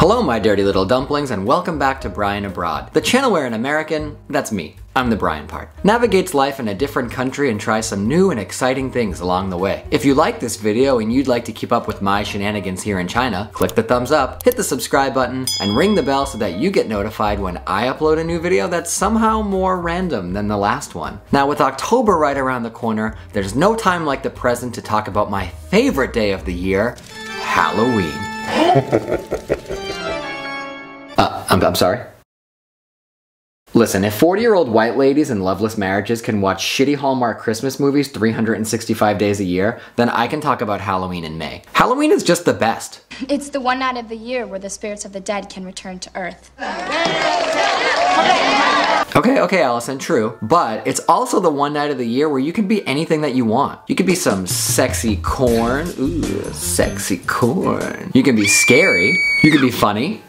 Hello my dirty little dumplings and welcome back to Brian Abroad, the channel where an American, that's me, I'm the Brian part, navigates life in a different country and tries some new and exciting things along the way. If you like this video and you'd like to keep up with my shenanigans here in China, click the thumbs up, hit the subscribe button, and ring the bell so that you get notified when I upload a new video that's somehow more random than the last one. Now with October right around the corner, there's no time like the present to talk about my favorite day of the year, Halloween. I'm sorry? Listen, if 40-year-old white ladies in loveless marriages can watch shitty Hallmark Christmas movies 365 days a year, then I can talk about Halloween in May. Halloween is just the best. It's the one night of the year where the spirits of the dead can return to Earth. Okay, Allison, true. But it's also the one night of the year where you can be anything that you want. You could be some sexy corn. Ooh, sexy corn. You can be scary. You can be funny.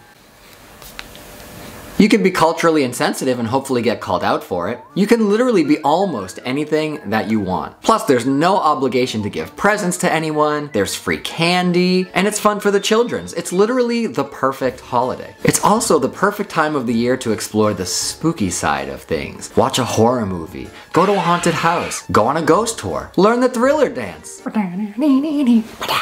You can be culturally insensitive and hopefully get called out for it. You can literally be almost anything that you want. Plus, there's no obligation to give presents to anyone, there's free candy, and it's fun for the children. It's literally the perfect holiday. It's also the perfect time of the year to explore the spooky side of things. Watch a horror movie, go to a haunted house, go on a ghost tour, learn the Thriller dance.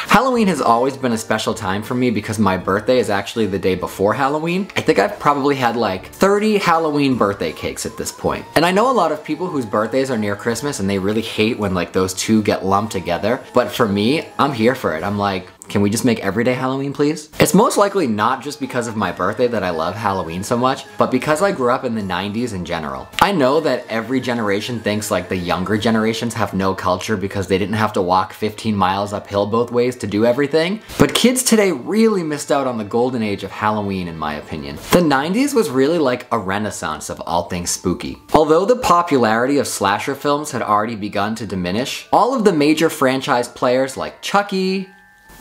Halloween has always been a special time for me because my birthday is actually the day before Halloween. I think I've probably had like 30 Halloween birthday cakes at this point. And I know a lot of people whose birthdays are near Christmas and they really hate when like those two get lumped together. But for me, I'm here for it. I'm like, can we just make everyday Halloween, please? It's most likely not just because of my birthday that I love Halloween so much, but because I grew up in the 90s in general. I know that every generation thinks like the younger generations have no culture because they didn't have to walk 15 miles uphill both ways to do everything, but kids today really missed out on the golden age of Halloween in my opinion. The 90s was really like a renaissance of all things spooky. Although the popularity of slasher films had already begun to diminish, all of the major franchise players like Chucky,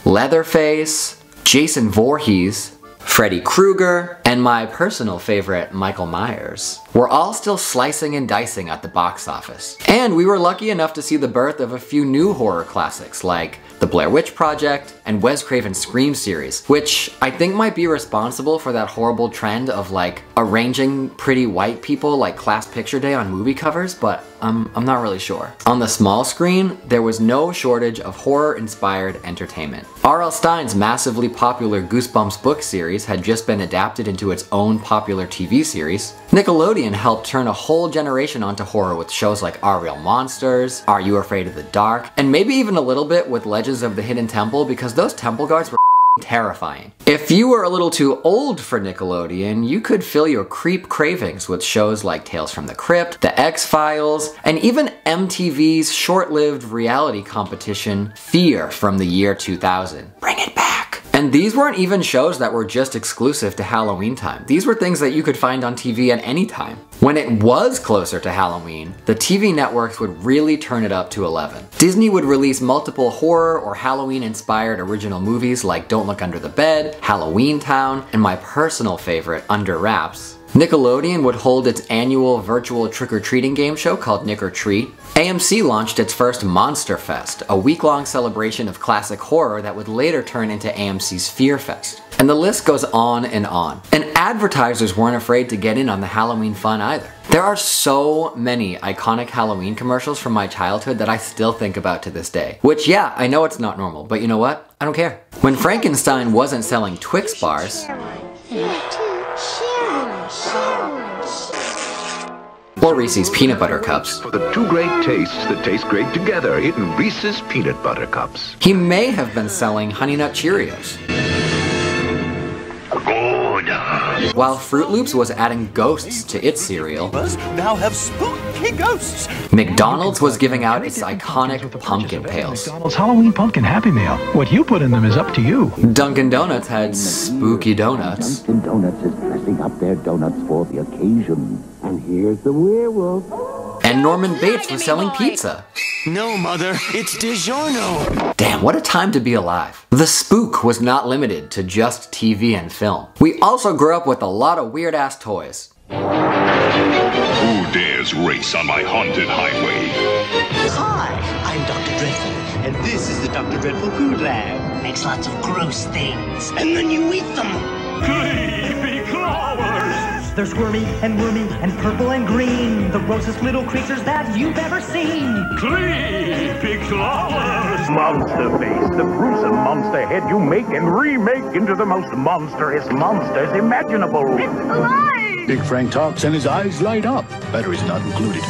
Leatherface, Jason Voorhees, Freddy Krueger, and my personal favorite, Michael Myers, were all still slicing and dicing at the box office. And we were lucky enough to see the birth of a few new horror classics like The Blair Witch Project and Wes Craven's Scream series, which I think might be responsible for that horrible trend of like arranging pretty white people like Class Picture Day on movie covers, but I'm not really sure. On the small screen, there was no shortage of horror-inspired entertainment. R.L. Stine's massively popular Goosebumps book series had just been adapted into its own popular TV series. Nickelodeon helped turn a whole generation onto horror with shows like Are Real Monsters, Are You Afraid of the Dark, and maybe even a little bit with Legends of the Hidden Temple because those temple guards were terrifying. If you were a little too old for Nickelodeon, you could fill your creep cravings with shows like Tales from the Crypt, The X-Files, and even MTV's short-lived reality competition, Fear from the year 2000. Bring it back! And these weren't even shows that were just exclusive to Halloween time. These were things that you could find on TV at any time. When it was closer to Halloween, the TV networks would really turn it up to 11. Disney would release multiple horror or Halloween-inspired original movies like Don't Look Under the Bed, Halloween Town, and my personal favorite, Under Wraps. Nickelodeon would hold its annual virtual trick-or-treating game show called Nick or Treat. AMC launched its first Monster Fest, a week-long celebration of classic horror that would later turn into AMC's Fear Fest. And the list goes on. And advertisers weren't afraid to get in on the Halloween fun either. There are so many iconic Halloween commercials from my childhood that I still think about to this day. Which, yeah, I know it's not normal, but you know what? I don't care. When Frankenstein wasn't selling Twix bars, or Reese's Peanut Butter Cups, For the two great tastes that taste great together in Reese's Peanut Butter Cups. he may have been selling Honey Nut Cheerios. While Fruit Loops was adding ghosts to its cereal, now have spooky ghosts. McDonald's was giving out its iconic pumpkin pails. McDonald's Halloween Pumpkin Happy Meal. What you put in them is up to you. Dunkin' Donuts had spooky donuts. Dunkin' Donuts is dressing up their donuts for the occasion. And here's the werewolf. And Norman Bates was selling pizza. No, Mother, it's DiGiorno. Damn, what a time to be alive. The spook was not limited to just TV and film. We also grew up with a lot of weird-ass toys. Who dares race on my haunted highway? Hi, I'm Dr. Dreadful, and this is the Dr. Dreadful Food Lab. Makes lots of gross things, and then you eat them. They're squirmy and wormy and purple and green. The grossest little creatures that you've ever seen. Creepy crawlers. Monster face, the gruesome monster head you make and remake into the most monstrous monsters imaginable. Big Frank talks and his eyes light up. Batteries not included.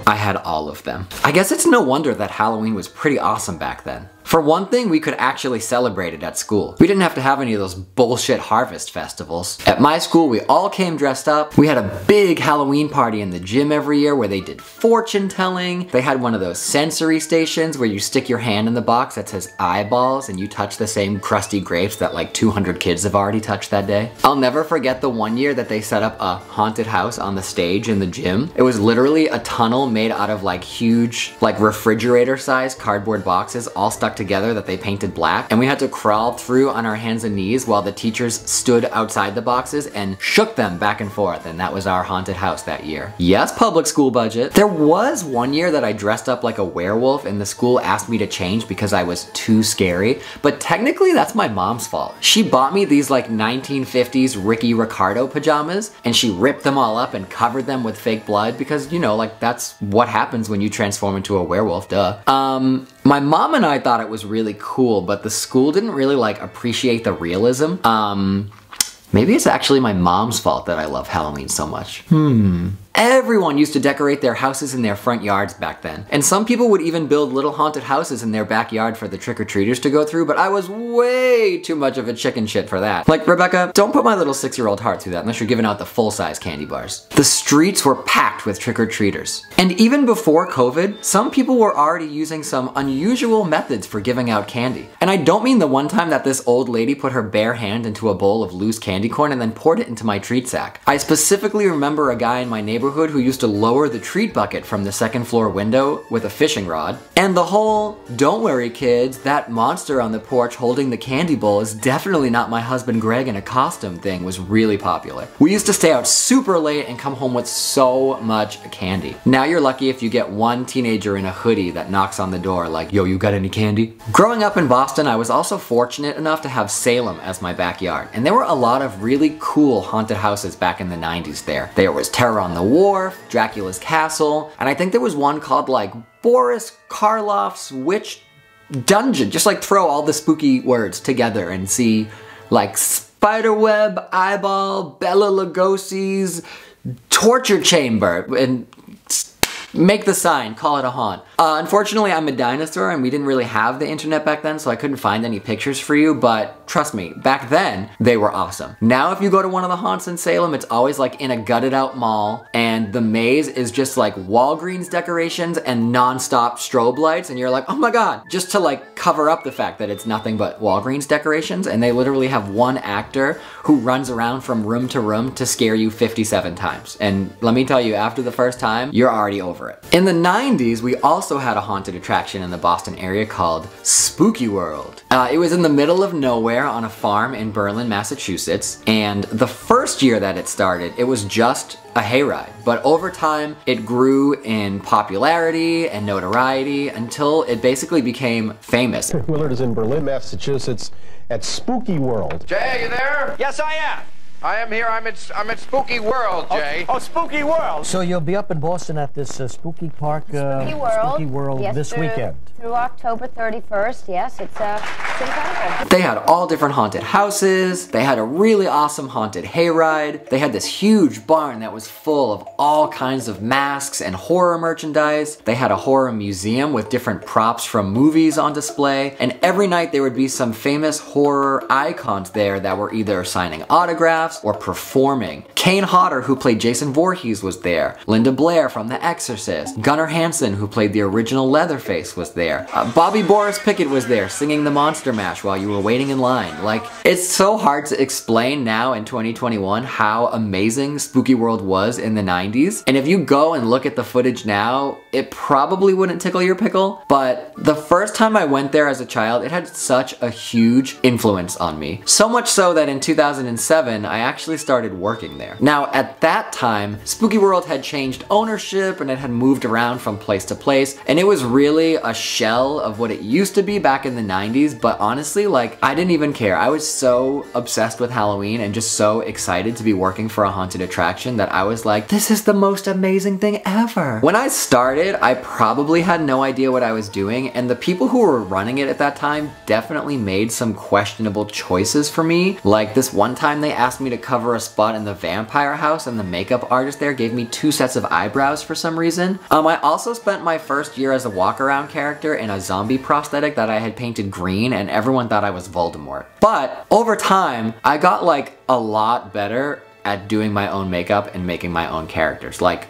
I had all of them. I guess it's no wonder that Halloween was pretty awesome back then. For one thing, we could actually celebrate it at school. We didn't have to have any of those bullshit harvest festivals. At my school, we all came dressed up. We had a big Halloween party in the gym every year where they did fortune telling. They had one of those sensory stations where you stick your hand in the box that says eyeballs and you touch the same crusty grapes that like 200 kids have already touched that day. I'll never forget the one year that they set up a haunted house on the stage in the gym. It was literally a tunnel made out of like huge, like refrigerator-sized cardboard boxes all stuck together that they painted black, and we had to crawl through on our hands and knees while the teachers stood outside the boxes and shook them back and forth, and that was our haunted house that year. Yes, public school budget. There was one year that I dressed up like a werewolf and the school asked me to change because I was too scary, but technically that's my mom's fault. She bought me these like 1950s Ricky Ricardo pajamas and she ripped them all up and covered them with fake blood because, you know, like that's what happens when you transform into a werewolf, duh. My mom and I thought it was really cool, but the school didn't really like appreciate the realism. Maybe it's actually my mom's fault that I love Halloween so much. Everyone used to decorate their houses in their front yards back then. And some people would even build little haunted houses in their backyard for the trick-or-treaters to go through, but I was way too much of a chicken shit for that. Like, Rebecca, don't put my little 6-year-old heart through that unless you're giving out the full-size candy bars. The streets were packed with trick-or-treaters. And even before COVID, some people were already using some unusual methods for giving out candy. And I don't mean the one time that this old lady put her bare hand into a bowl of loose candy corn and then poured it into my treat sack. I specifically remember a guy in my neighborhood who used to lower the treat bucket from the second floor window with a fishing rod. And the whole, don't worry kids, that monster on the porch holding the candy bowl is definitely not my husband Greg in a costume thing was really popular. We used to stay out super late and come home with so much candy. Now you're lucky if you get one teenager in a hoodie that knocks on the door like, yo, you got any candy? Growing up in Boston, I was also fortunate enough to have Salem as my backyard. And there were a lot of really cool haunted houses back in the 90s there. There was Terror on the Wharf, Dracula's Castle, and I think there was one called like Boris Karloff's Witch Dungeon. Just like throw all the spooky words together and see like Spiderweb, Eyeball, Bela Lugosi's Torture Chamber, and make the sign, call it a haunt. Unfortunately, I'm a dinosaur and we didn't really have the internet back then, so I couldn't find any pictures for you, but trust me, back then, they were awesome. Now if you go to one of the haunts in Salem, it's always like in a gutted out mall, and the maze is just like Walgreens decorations and non-stop strobe lights, and you're like, oh my god, just to like cover up the fact that it's nothing but Walgreens decorations, and they literally have one actor who runs around from room to room to scare you 57 times. And let me tell you, after the first time, you're already over it. In the 90s, we also had a haunted attraction in the Boston area called Spookyworld. It was in the middle of nowhere on a farm in Berlin, Massachusetts, and the first year that it started, it was just a hayride. But over time, it grew in popularity and notoriety until it basically became famous. Willard is in Berlin, Massachusetts at Spookyworld. Jay, are you there? Yes, I am. I am here. I'm at Spookyworld, Jay. Oh, Spookyworld. So you'll be up in Boston at this Spooky Park, Spookyworld yes, this weekend. Through October 31st, yes, it's incredible. They had all different haunted houses, they had a really awesome haunted hayride, they had this huge barn that was full of all kinds of masks and horror merchandise, they had a horror museum with different props from movies on display, and every night there would be some famous horror icons there that were either signing autographs or performing. Kane Hodder, who played Jason Voorhees, was there. Linda Blair from The Exorcist. Gunnar Hansen, who played the original Leatherface, was there. Bobby Boris Pickett was there singing the Monster Mash while you were waiting in line. Like, it's so hard to explain now in 2021 how amazing Spookyworld was in the 90s. And if you go and look at the footage now, it probably wouldn't tickle your pickle. But the first time I went there as a child, it had such a huge influence on me. So much so that in 2007, I actually started working there. Now at that time, Spookyworld had changed ownership and it had moved around from place to place, and it was really a shell of what it used to be back in the 90s, but honestly, like, I didn't even care. I was so obsessed with Halloween and just so excited to be working for a haunted attraction that I was like, this is the most amazing thing ever. When I started, I probably had no idea what I was doing, and the people who were running it at that time definitely made some questionable choices for me. Like this one time they asked me to cover a spot in the vampire house and the makeup artist there gave me 2 sets of eyebrows for some reason. I also spent my first year as a walk-around character in a zombie prosthetic that I had painted green, and everyone thought I was Voldemort. But over time, I got like a lot better at doing my own makeup and making my own characters. Like,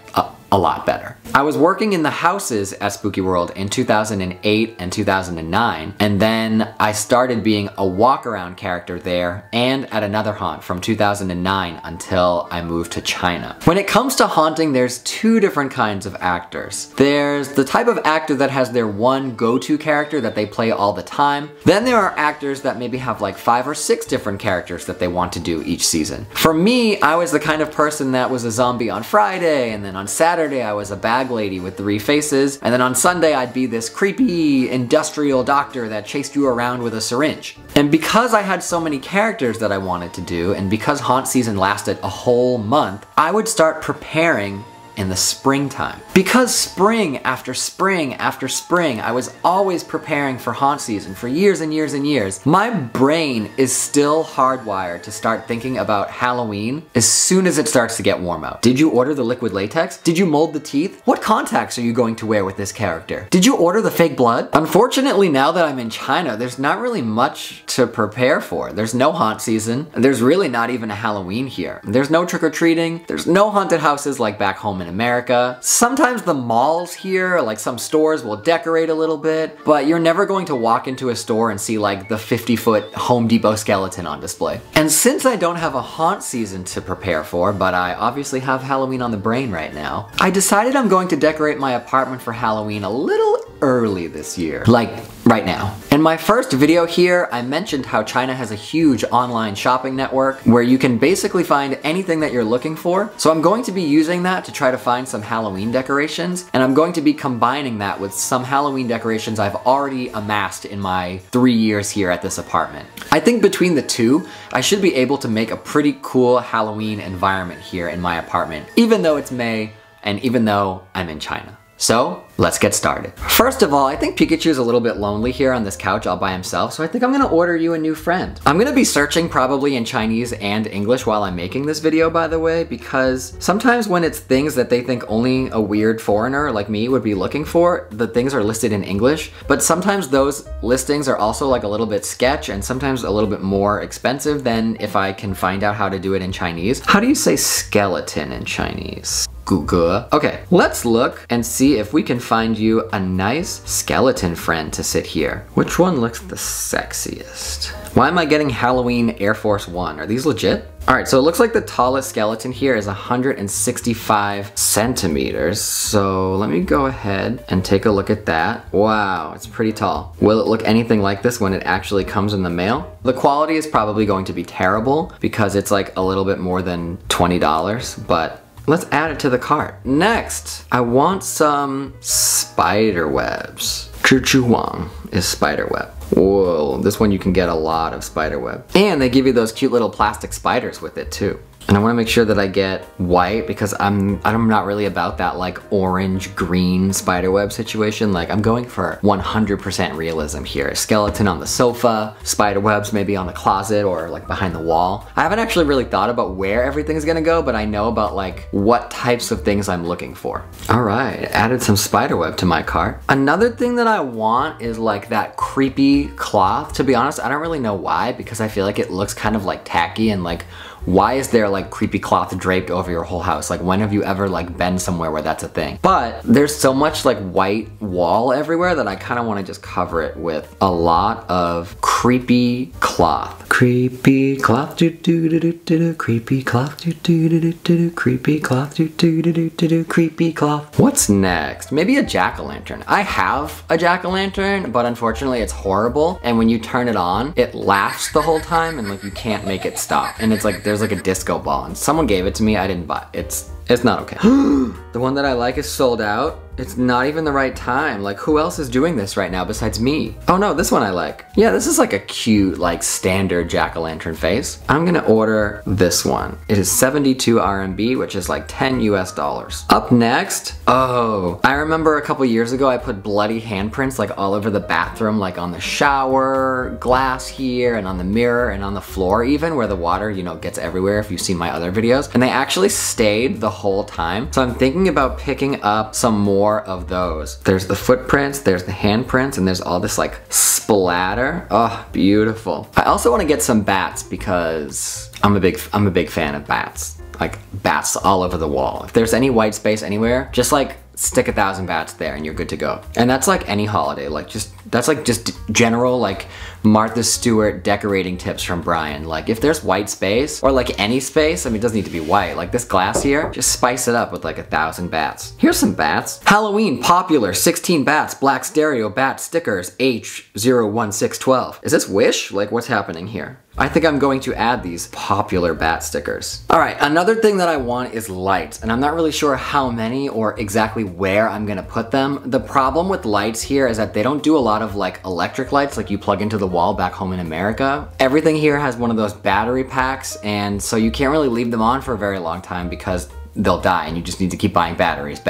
a lot better. I was working in the houses at Spookyworld in 2008 and 2009, and then I started being a walk-around character there and at another haunt from 2009 until I moved to China. When it comes to haunting, there's 2 different kinds of actors. There's the type of actor that has their one go-to character that they play all the time. Then there are actors that maybe have like 5 or 6 different characters that they want to do each season. For me, I was the kind of person that was a zombie on Friday, and then on Saturday I was a bag lady with 3 faces, and then on Sunday I'd be this creepy industrial doctor that chased you around with a syringe. And because I had so many characters that I wanted to do, and because haunt season lasted a whole month, I would start preparing in the springtime. Because spring after spring after spring, I was always preparing for haunt season for years and years and years. My brain is still hardwired to start thinking about Halloween as soon as it starts to get warm out. Did you order the liquid latex? Did you mold the teeth? What contacts are you going to wear with this character? Did you order the fake blood? Unfortunately, now that I'm in China, there's not really much to prepare for. There's no haunt season. There's really not even a Halloween here. There's no trick-or-treating. There's no haunted houses like back home in America. Sometimes the malls here, like some stores, will decorate a little bit, but you're never going to walk into a store and see like the 50-foot Home Depot skeleton on display. And since I don't have a haunt season to prepare for, but I obviously have Halloween on the brain right now, I decided I'm going to decorate my apartment for Halloween a little early this year. Like, right now. In my first video here, I mentioned how China has a huge online shopping network where you can basically find anything that you're looking for. So I'm going to be using that to try to find some Halloween decorations, and I'm going to be combining that with some Halloween decorations I've already amassed in my 3 years here at this apartment. I think between the two, I should be able to make a pretty cool Halloween environment here in my apartment, even though it's May and even though I'm in China. So, let's get started. First of all, I think Pikachu's a little bit lonely here on this couch all by himself, so I think I'm gonna order you a new friend. I'm gonna be searching probably in Chinese and English while I'm making this video, by the way, because sometimes when it's things that they think only a weird foreigner like me would be looking for, the things are listed in English, but sometimes those listings are also like a little bit sketch and sometimes a little bit more expensive than if I can find out how to do it in Chinese. How do you say skeleton in Chinese? Okay, let's look and see if we can find you a nice skeleton friend to sit here. Which one looks the sexiest? Why am I getting Halloween Air Force One? Are these legit? Alright, so it looks like the tallest skeleton here is 165 centimeters. So let me go ahead and take a look at that. Wow, it's pretty tall. Will it look anything like this when it actually comes in the mail? The quality is probably going to be terrible because it's like a little bit more than $20, but let's add it to the cart. Next, I want some spider webs. Chu Wang is spider web. Whoa, this one you can get a lot of spider web. And they give you those cute little plastic spiders with it too. And I want to make sure that I get white because I'm not really about that like orange green spiderweb situation. Like I'm going for 100% realism here. Skeleton on the sofa, spiderwebs maybe on the closet or like behind the wall. I haven't actually really thought about where everything's gonna go, but I know about like what types of things I'm looking for. All right, added some spiderweb to my cart. Another thing that I want is like that creepy cloth. To be honest, I don't really know why, because I feel like it looks kind of like tacky and like, why is there like creepy cloth draped over your whole house? Like when have you ever like been somewhere where that's a thing? But there's so much like white wall everywhere that I kind of want to just cover it with a lot of creepy cloth. Creepy cloth, do do do do do, creepy cloth, do do do do do, creepy cloth, do do do do do, creepy cloth. What's next? Maybe a jack-o'-lantern. I have a jack-o'-lantern, but unfortunately it's horrible. And when you turn it on, it laughs the whole time and like you can't make it stop. And it's like there's there's like a disco ball, and someone gave it to me. I didn't buy it. It's not okay. The one that I like is sold out. It's not even the right time. Like, who else is doing this right now besides me? Oh no, this one I like. Yeah, this is like a cute, like standard jack-o'-lantern face. I'm gonna order this one. It is 72 RMB, which is like 10 US dollars. Up next, oh, I remember a couple years ago I put bloody handprints like all over the bathroom, like on the shower glass here and on the mirror and on the floor even, where the water, you know, gets everywhere if you've seen my other videos. And they actually stayed the whole time. So I'm thinking about picking up some more of those. There's the footprints, there's the handprints, and there's all this like splatter. Oh, beautiful. I also want to get some bats because I'm a big fan of bats. Like bats all over the wall. If there's any white space anywhere, just like stick 1,000 bats there and you're good to go. And that's like any holiday, like that's like just general like Martha Stewart decorating tips from Brian. Like if there's white space or like any space, I mean it doesn't need to be white, like this glass here, just spice it up with like 1,000 bats. Here's some bats. Halloween popular 16 bats, black stereo bat stickers H01612. Is this Wish? Like what's happening here? I think I'm going to add these popular bat stickers. All right, another thing that I want is lights, and I'm not really sure how many or exactly where I'm gonna put them. The problem with lights here is that they don't do a lot of like electric lights like you plug into the wall back home in America. Everything here has one of those battery packs, and so you can't really leave them on for a very long time because they'll die and you just need to keep buying batteries.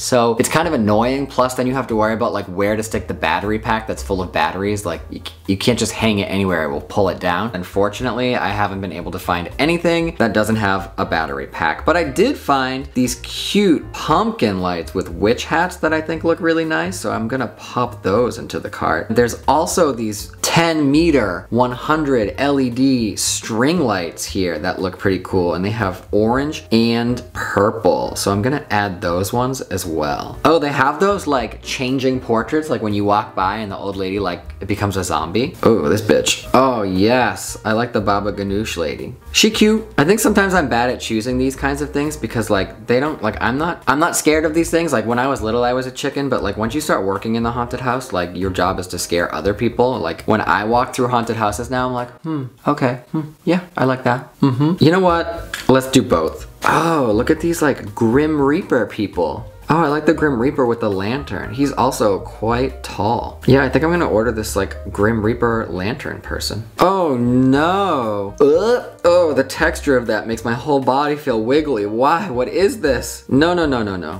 So it's kind of annoying, plus then you have to worry about like where to stick the battery pack that's full of batteries. Like you can't just hang it anywhere, it will pull it down. Unfortunately, I haven't been able to find anything that doesn't have a battery pack, but I did find these cute pumpkin lights with witch hats that I think look really nice, so I'm gonna pop those into the cart. There's also these 10 meter 100 LED string lights here that look pretty cool, and they have orange and purple, so I'm gonna add those ones as well. Oh, they have those like changing portraits, like when you walk by and the old lady like it becomes a zombie. Oh, this bitch. Oh yes, I like the Baba Ganoush lady. She cute. I think sometimes I'm bad at choosing these kinds of things because like they don't, like I'm not scared of these things. Like when I was little I was a chicken, but like once you start working in the haunted house, like your job is to scare other people. Like when I walk through haunted houses now, I'm like, okay, yeah, I like that. You know what? Let's do both. Oh, look at these like Grim Reaper people. Oh, I like the Grim Reaper with the lantern. He's also quite tall. Yeah, I think I'm gonna order this like Grim Reaper lantern person. Oh no. Oh, the texture of that makes my whole body feel wiggly. Why? What is this? No.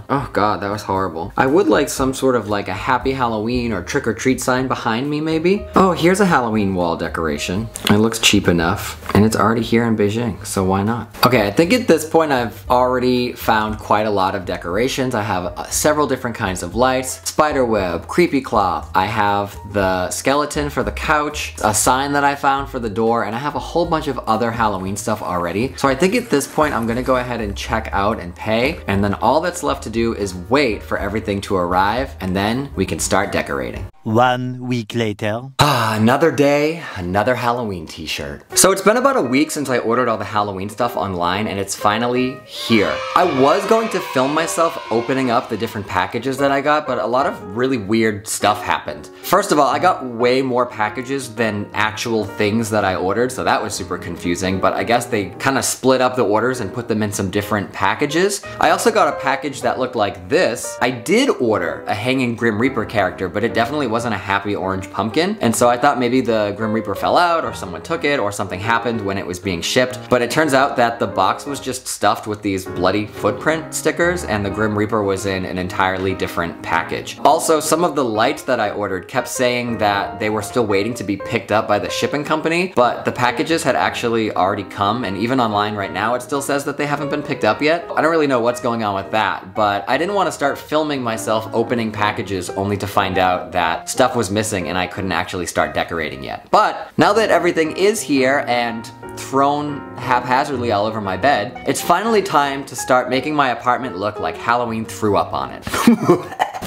Oh god, that was horrible. I would like some sort of like a happy Halloween or trick or treat sign behind me maybe. Oh, here's a Halloween wall decoration. It looks cheap enough and it's already here in Beijing, so why not? Okay, I think at this point I've already found quite a lot of decorations. I have several different kinds of lights, spider web, creepy cloth. I have the skeleton for the couch, a sign that I found for the door, and I have a whole bunch of other Halloween stuff already. So I think at this point I'm gonna go ahead and check out and pay, and then all that's left to do is wait for everything to arrive, and then we can start decorating. 1 week later. Ah, another day, another Halloween t-shirt. So it's been about a week since I ordered all the Halloween stuff online, and it's finally here. I was going to film myself opening up the different packages that I got, but a lot of really weird stuff happened. First of all, I got way more packages than actual things that I ordered, so that was super confusing, but I guess they kind of split up the orders and put them in some different packages. I also got a package that looked like this. I did order a hanging Grim Reaper character, but it definitely wasn't a happy orange pumpkin, and so I thought maybe the Grim Reaper fell out or someone took it or something happened when it was being shipped, but it turns out that the box was just stuffed with these bloody footprint stickers and the Grim Reaper was in an entirely different package. Also, some of the lights that I ordered kept saying that they were still waiting to be picked up by the shipping company, but the packages had actually already come, and even online right now it still says that they haven't been picked up yet. I don't really know what's going on with that, but I didn't want to start filming myself opening packages only to find out that stuff was missing and I couldn't actually start decorating yet. But now that everything is here and thrown haphazardly all over my bed, it's finally time to start making my apartment look like Halloween threw up on it.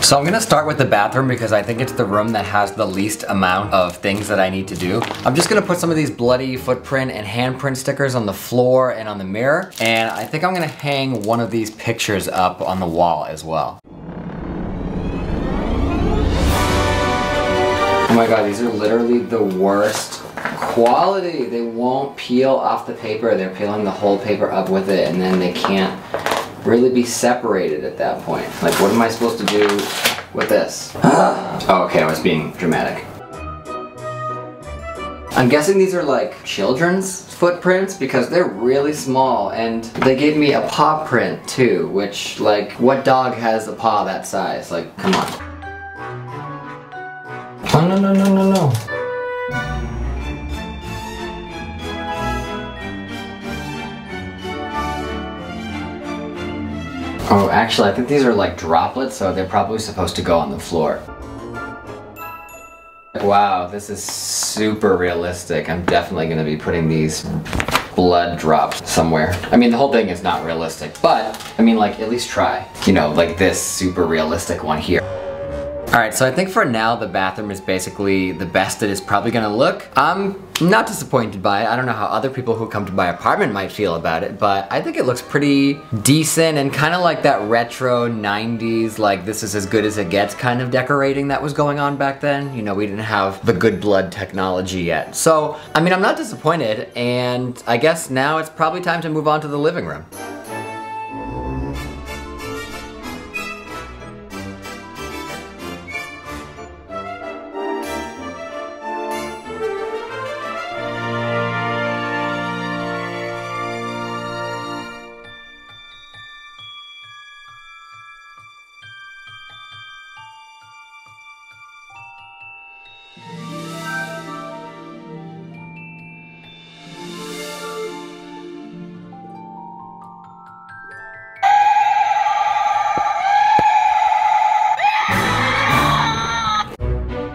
So I'm gonna start with the bathroom because I think it's the room that has the least amount of things that I need to do. I'm just gonna put some of these bloody footprint and handprint stickers on the floor and on the mirror, and I think I'm gonna hang one of these pictures up on the wall as well. Oh my god, these are literally the worst quality. They won't peel off the paper. They're peeling the whole paper up with it, and then they can't really be separated at that point. Like, what am I supposed to do with this? Oh, okay, I was being dramatic. I'm guessing these are like children's footprints because they're really small, and they gave me a paw print too, which, like, what dog has a paw that size? Like, come on. Oh, no, no, no, no, no. Oh, actually, I think these are like droplets, so they're probably supposed to go on the floor. Wow, this is super realistic. I'm definitely gonna be putting these blood drops somewhere. I mean, the whole thing is not realistic, but I mean, like, at least try. You know, like this super realistic one here. Alright, so I think for now the bathroom is basically the best it is probably gonna look. I'm not disappointed by it. I don't know how other people who come to my apartment might feel about it, but I think it looks pretty decent and kind of like that retro 90s, like this is as good as it gets kind of decorating that was going on back then. You know, we didn't have the good blood technology yet. So, I mean, I'm not disappointed, and I guess now it's probably time to move on to the living room.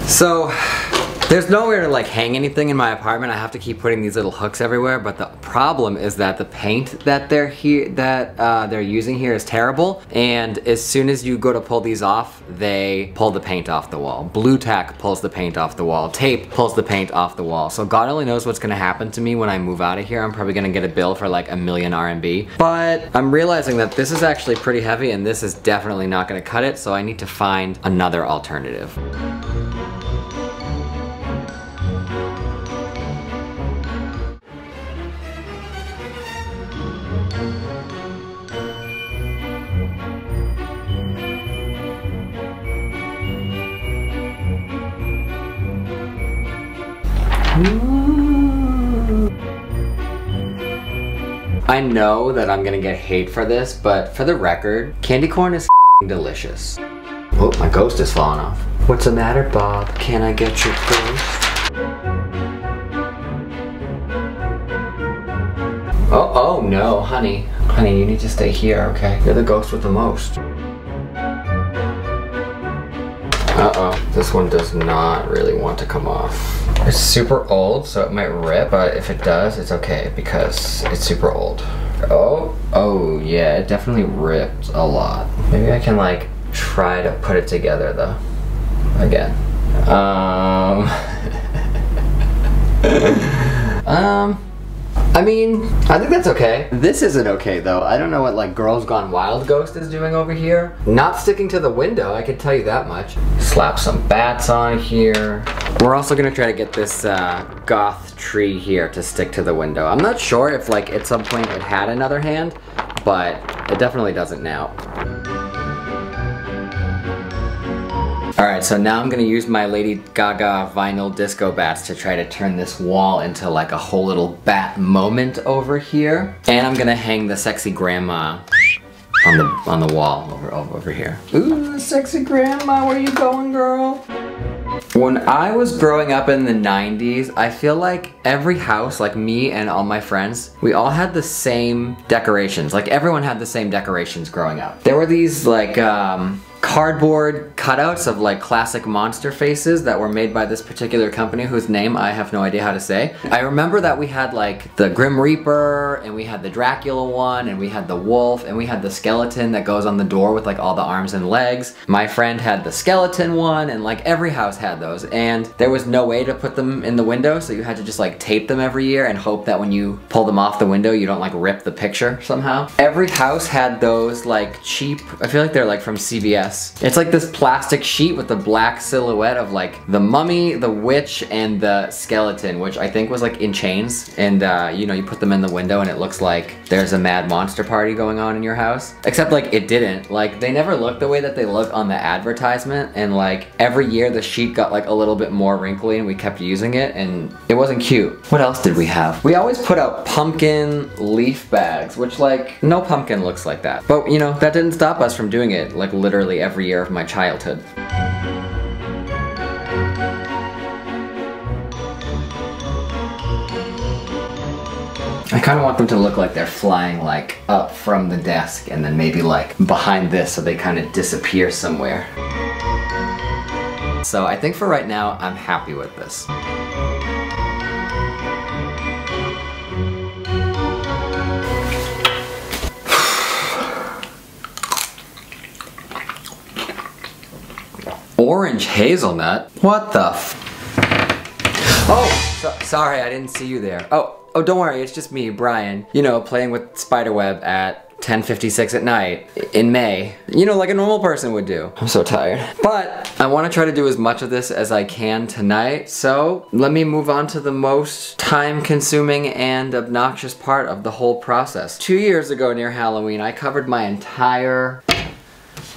So, there's nowhere to like hang anything in my apartment. I have to keep putting these little hooks everywhere, but the problem is that the paint that they're using here is terrible, and as soon as you go to pull these off, they pull the paint off the wall. Blue tack pulls the paint off the wall. Tape pulls the paint off the wall. So God only knows what's gonna happen to me when I move out of here. I'm probably gonna get a bill for like 1,000,000 RMB. But I'm realizing that this is actually pretty heavy, and this is definitely not gonna cut it, so I need to find another alternative. I know that I'm gonna get hate for this, but for the record, candy corn is delicious. Oh, my ghost is falling off. What's the matter, Bob? Can I get your ghost? Oh no, honey. Honey, you need to stay here, okay? You're the ghost with the most. Uh-oh, this one does not really want to come off. It's super old, so it might rip, but if it does, it's okay because it's super old. Oh yeah, it definitely ripped a lot. Maybe I can like try to put it together though. Again. I mean, I think that's okay. This isn't okay though. I don't know what like Girls Gone Wild Ghost is doing over here. Not sticking to the window, I can tell you that much. Slap some bats on here. We're also gonna try to get this goth tree here to stick to the window. I'm not sure if like at some point it had another hand, but it definitely doesn't now. Alright, so now I'm gonna use my Lady Gaga vinyl disco bats to try to turn this wall into like a whole little bat moment over here. And I'm gonna hang the sexy grandma on the wall over here. Ooh, sexy grandma, where you going, girl? When I was growing up in the 90s, I feel like every house, like me and all my friends, we all had the same decorations. Like everyone had the same decorations growing up. There were these like cardboard cutouts of like classic monster faces that were made by this particular company whose name I have no idea how to say. I remember that we had like the Grim Reaper, and we had the Dracula one, and we had the wolf, and we had the skeleton that goes on the door with like all the arms and legs. My friend had the skeleton one, and like every house had those, and there was no way to put them in the window, so you had to just like tape them every year and hope that when you pull them off the window you don't like rip the picture somehow. Every house had those like cheap, I feel like they're like from CVS guess. It's like this plastic sheet with the black silhouette of like the mummy, the witch, and the skeleton, which I think was like in chains. And you know, you put them in the window and it looks like there's a mad monster party going on in your house. Except like it didn't. Like they never looked the way that they look on the advertisement, and like every year the sheet got like a little bit more wrinkly and we kept using it and it wasn't cute. What else did we have? We always put out pumpkin leaf bags, which like no pumpkin looks like that. But you know, that didn't stop us from doing it like literally every year of my childhood. I kind of want them to look like they're flying like up from the desk and then maybe like behind this so they kind of disappear somewhere. So I think for right now, I'm happy with this. Orange hazelnut? What the f— Oh, sorry, I didn't see you there. Oh, don't worry, it's just me, Brian. You know, playing with spiderweb at 10:56 at night in May. You know, like a normal person would do. I'm so tired. But I want to try to do as much of this as I can tonight, so let me move on to the most time-consuming and obnoxious part of the whole process. 2 years ago near Halloween, I covered my entire—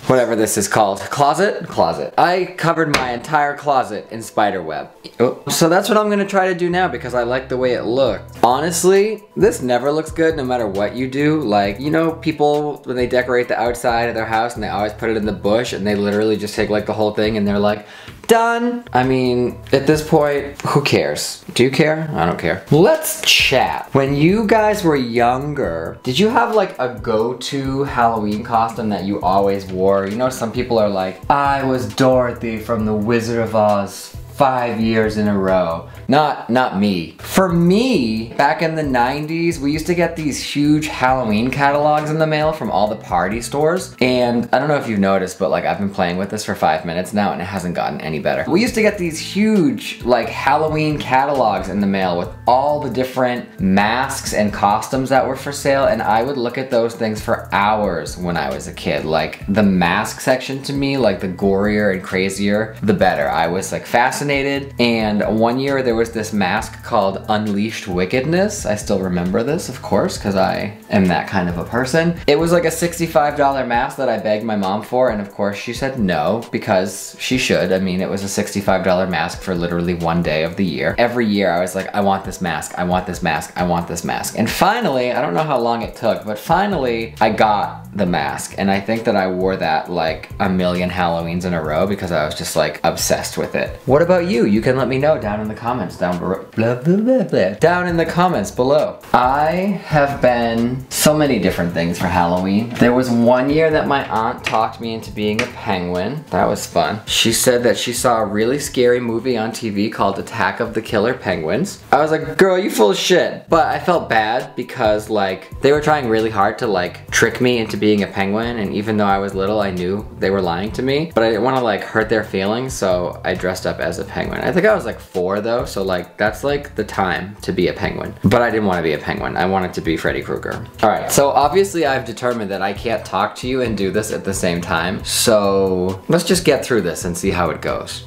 whatever this is called. Closet? Closet. I covered my entire closet in spiderweb. Oh. So that's what I'm gonna try to do now because I like the way it looked. Honestly, this never looks good no matter what you do. Like, you know, people, when they decorate the outside of their house and they always put it in the bush and they literally just take like the whole thing and they're like, done. I mean, at this point, who cares? Do you care? I don't care. Let's chat. When you guys were younger, did you have like a go-to Halloween costume that you always wore? You know, some people are like, I was Dorothy from The Wizard of Oz 5 years in a row. Not me. For me, back in the 90s, we used to get these huge Halloween catalogs in the mail from all the party stores. And I don't know if you've noticed, but like I've been playing with this for 5 minutes now and it hasn't gotten any better. We used to get these huge like Halloween catalogs in the mail with all the different masks and costumes that were for sale, and I would look at those things for hours when I was a kid. Like the mask section to me, like the gorier and crazier, the better. I was like fascinated, and one year there was this mask called Unleashed Wickedness. I still remember this, of course, because I am that kind of a person. It was like a $65 mask that I begged my mom for, and of course she said no, because she should. I mean, it was a $65 mask for literally one day of the year. Every year I was like, I want this mask, I want this mask, I want this mask. And finally, I don't know how long it took, but finally I got the mask, and I think that I wore that like a million Halloweens in a row because I was just like obsessed with it. What about you? You can let me know down in the comments down in the comments below. I have been so many different things for Halloween. There was one year that my aunt talked me into being a penguin. That was fun. She said that she saw a really scary movie on TV called Attack of the Killer Penguins. I was like, girl, you full of shit. But I felt bad because like they were trying really hard to like trick me into being a penguin, and even though I was little, I knew they were lying to me, but I didn't want to like hurt their feelings, so I dressed up as a penguin. I think I was like 4 though, so like that's like the time to be a penguin. But I didn't want to be a penguin. I wanted to be Freddy Krueger. Alright, so obviously I've determined that I can't talk to you and do this at the same time, so let's just get through this and see how it goes.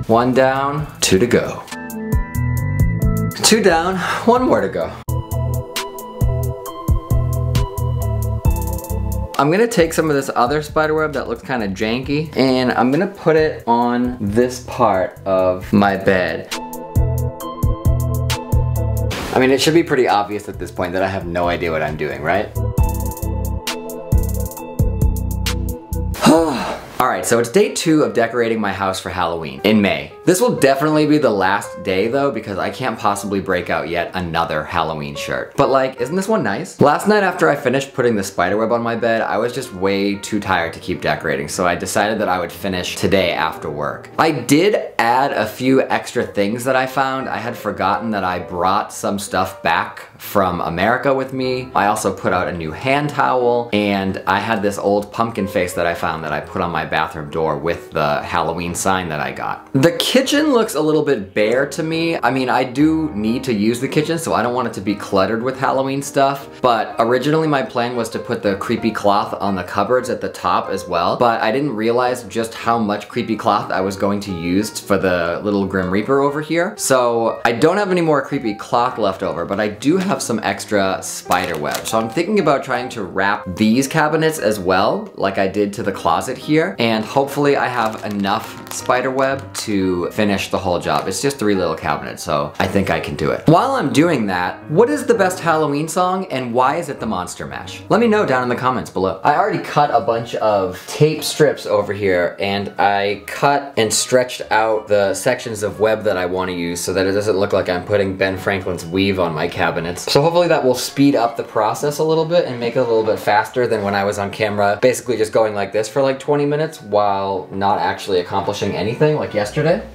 One down, 2 to go. 2 down, 1 more to go. I'm gonna take some of this other spiderweb that looks kind of janky, and I'm gonna put it on this part of my bed. I mean, it should be pretty obvious at this point that I have no idea what I'm doing, right? Alright, so it's day 2 of decorating my house for Halloween in May. This will definitely be the last day though, because I can't possibly break out yet another Halloween shirt. But like, isn't this one nice? Last night after I finished putting the spiderweb on my bed, I was just way too tired to keep decorating, so I decided that I would finish today after work. I did add a few extra things that I found. I had forgotten that I brought some stuff back from America with me. I also put out a new hand towel, and I had this old pumpkin face that I found that I put on my bathroom door with the Halloween sign that I got. The kitchen looks a little bit bare to me. I mean, I do need to use the kitchen, so I don't want it to be cluttered with Halloween stuff. But originally my plan was to put the creepy cloth on the cupboards at the top as well. But I didn't realize just how much creepy cloth I was going to use for the little Grim Reaper over here. So I don't have any more creepy cloth left over, but I do have some extra spider web. So I'm thinking about trying to wrap these cabinets as well, like I did to the closet here. And hopefully I have enough spider web to finish the whole job. It's just 3 little cabinets, so I think I can do it. While I'm doing that, what is the best Halloween song and why is it the Monster Mash? Let me know down in the comments below. I already cut a bunch of tape strips over here and I cut and stretched out the sections of web that I want to use so that it doesn't look like I'm putting Ben Franklin's weave on my cabinets. So hopefully that will speed up the process a little bit and make it a little bit faster than when I was on camera, basically just going like this for like 20 minutes while not actually accomplishing anything like yesterday.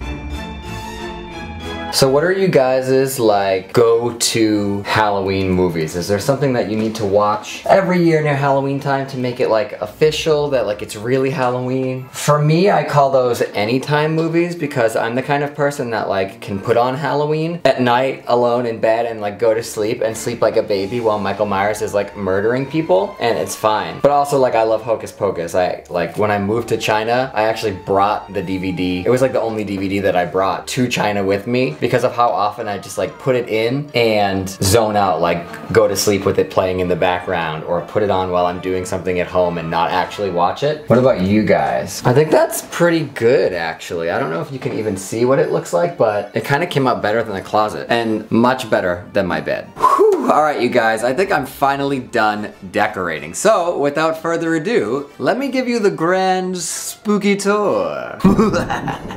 So what are you guys' like go-to Halloween movies? Is there something that you need to watch every year near Halloween time to make it like official, that like it's really Halloween? For me, I call those anytime movies because I'm the kind of person that like can put on Halloween at night alone in bed and like go to sleep and sleep like a baby while Michael Myers is like murdering people and it's fine. But also like I love Hocus Pocus. Like when I moved to China, I actually brought the DVD. It was like the only DVD that I brought to China with me, because of how often I just like put it in and zone out, like go to sleep with it playing in the background, or put it on while I'm doing something at home and not actually watch it. What about you guys? I think that's pretty good actually. I don't know if you can even see what it looks like, but it kind of came out better than the closet and much better than my bed. Whew. Alright you guys, I think I'm finally done decorating. So without further ado, let me give you the grand spooky tour.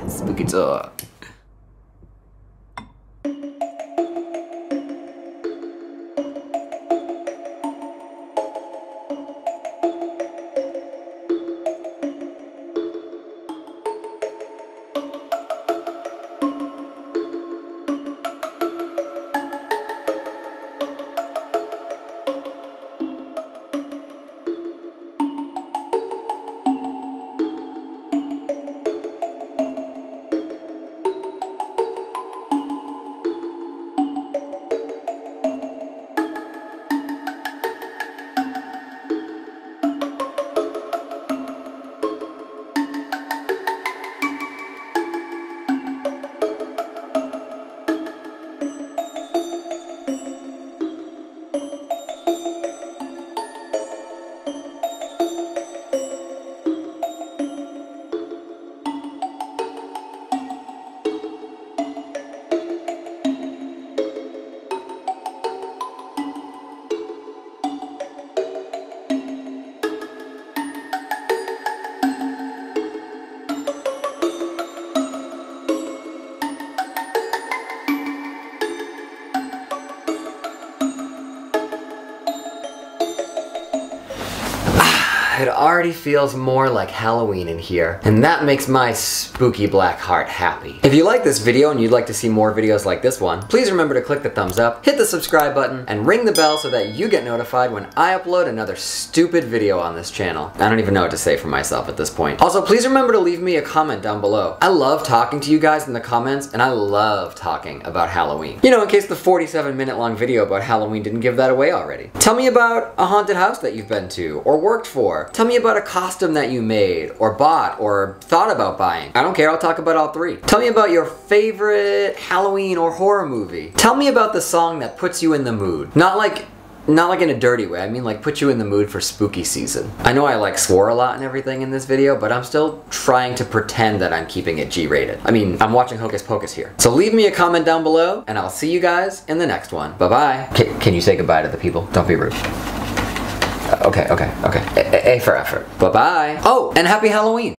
Spooky tour. It already feels more like Halloween in here, and that makes my spooky black heart happy. If you like this video and you'd like to see more videos like this one, please remember to click the thumbs up, hit the subscribe button, and ring the bell so that you get notified when I upload another stupid video on this channel. I don't even know what to say for myself at this point. Also, please remember to leave me a comment down below. I love talking to you guys in the comments, and I love talking about Halloween. You know, in case the 47-minute long video about Halloween didn't give that away already. Tell me about a haunted house that you've been to, or worked for. Tell me about a costume that you made, or bought, or thought about buying. I don't care, I'll talk about all three. Tell me about your favorite Halloween or horror movie. Tell me about the song that puts you in the mood. Not like in a dirty way, I mean like put you in the mood for spooky season. I know I like swore a lot and everything in this video, but I'm still trying to pretend that I'm keeping it G-rated. I mean, I'm watching Hocus Pocus here. So leave me a comment down below, and I'll see you guys in the next one. Bye-bye. Can you say goodbye to the people? Don't be rude. Okay. A for effort. Bye-bye. Oh, and happy Halloween.